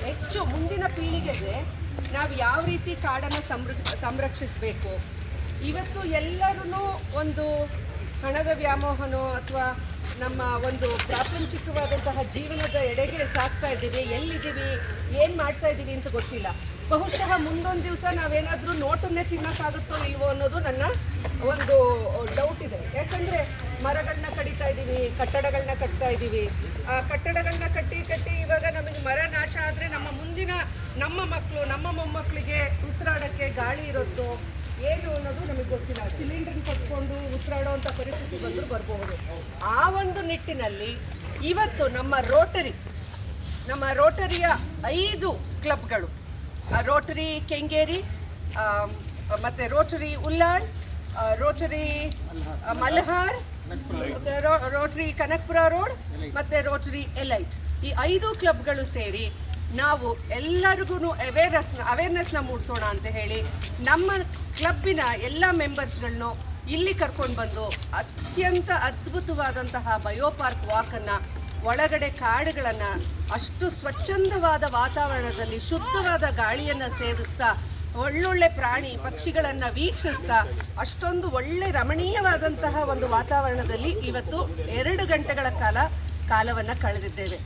ಹೆಚ್ಚು ಮುಂದಿನ ಪೀಳಿಗೆಗೆ ನಾವು ಯಾವ ರೀತಿ ಕಾಡನ್ನು ಸಂರಕ್ಷಿಸಬೇಕು. ಇವತ್ತು ಎಲ್ಲರೂ ಒಂದು ಹಣದ ವ್ಯಾಮೋಹನೋ ಅಥವಾ ನಮ್ಮ ಒಂದು ಪ್ರಾಪಂಚಿಕವಾದಂತಹ ಜೀವನದ ಎಡೆಗೆ ಸಾಕ್ತಾ ಇದ್ದೀವಿ, ಎಲ್ಲಿದ್ದೀವಿ, ಏನು ಮಾಡ್ತಾ ಇದ್ದೀವಿ ಅಂತ ಗೊತ್ತಿಲ್ಲ. ಬಹುಶಃ ಮುಂದೊಂದು ದಿವಸ ನಾವೇನಾದರೂ ನೋಟನ್ನೇ ತಿನ್ನೋಕ್ಕಾಗುತ್ತೋ ಇಲ್ವೋ ಅನ್ನೋದು ನನ್ನ ಒಂದು ಡೌಟ್ ಇದೆ. ಯಾಕಂದರೆ ಮರಗಳನ್ನ ಕಡಿತಾ ಇದ್ದೀವಿ, ಕಟ್ಟಡಗಳನ್ನ ಕಟ್ತಾ ಇದ್ದೀವಿ. ಆ ಕಟ್ಟಡಗಳನ್ನ ಕಟ್ಟಿ ಇವಾಗ ನಮಗೆ ಮರ ನಾಶ ಆದರೆ ನಮ್ಮ ಮುಂದಿನ ನಮ್ಮ ಮಕ್ಕಳು, ನಮ್ಮ ಮೊಮ್ಮಕ್ಕಳಿಗೆ ಉಸಿರಾಡೋಕ್ಕೆ ಗಾಳಿ ಇರುತ್ತೋ ಏನು ಅನ್ನೋದು ನಮಗೆ ಗೊತ್ತಿಲ್ಲ. ಸಿಲಿಂಡ್ರನ್ನ ಕಟ್ಕೊಂಡು ಉಸಿರಾಡೋವಂಥ ಪರಿಸ್ಥಿತಿ ಬಂದರೂ ಬರಬಹುದು. ಆ ಒಂದು ನಿಟ್ಟಿನಲ್ಲಿ ಇವತ್ತು ನಮ್ಮ ರೋಟರಿಯ 5 ಕ್ಲಬ್ಗಳು, ರೋಟರಿ ಕೆಂಗೇರಿ, ಮತ್ತು Rotary Ullal, Rotary Malhar, Rotary Kanakapura road ಮತ್ತು ರೋಟರಿ ಎಲೈಟ್, ಈ 5 ಕ್ಲಬ್ಗಳು ಸೇರಿ ನಾವು ಎಲ್ಲರಿಗೂ ಅವೇರ್ನೆಸ್ನ ಮೂಡಿಸೋಣ ಅಂತ ಹೇಳಿ ನಮ್ಮ ಕ್ಲಬ್ಬಿನ ಎಲ್ಲ ಮೆಂಬರ್ಸ್ಗಳನ್ನು ಇಲ್ಲಿ ಕರ್ಕೊಂಡು ಬಂದು ಅತ್ಯಂತ ಅದ್ಭುತವಾದಂತಹ ಬಯೋಪಾರ್ಕ್ ವಾಕನ್ನು, ಒಳಗಡೆ ಕಾಡುಗಳನ್ನು, ಅಷ್ಟು ಸ್ವಚ್ಛಂದವಾದ ವಾತಾವರಣದಲ್ಲಿ ಶುದ್ಧವಾದ ಗಾಳಿಯನ್ನು ಸೇವಿಸ್ತಾ, ಒಳ್ಳೊಳ್ಳೆ ಪ್ರಾಣಿ ಪಕ್ಷಿಗಳನ್ನು ವೀಕ್ಷಿಸ್ತಾ, ಅಷ್ಟೊಂದು ಒಳ್ಳೆ ರಮಣೀಯವಾದಂತಹ ಒಂದು ವಾತಾವರಣದಲ್ಲಿ ಇವತ್ತು 2 ಗಂಟೆಗಳ ಕಾಲವನ್ನು ಕಳೆದಿದ್ದೇವೆ.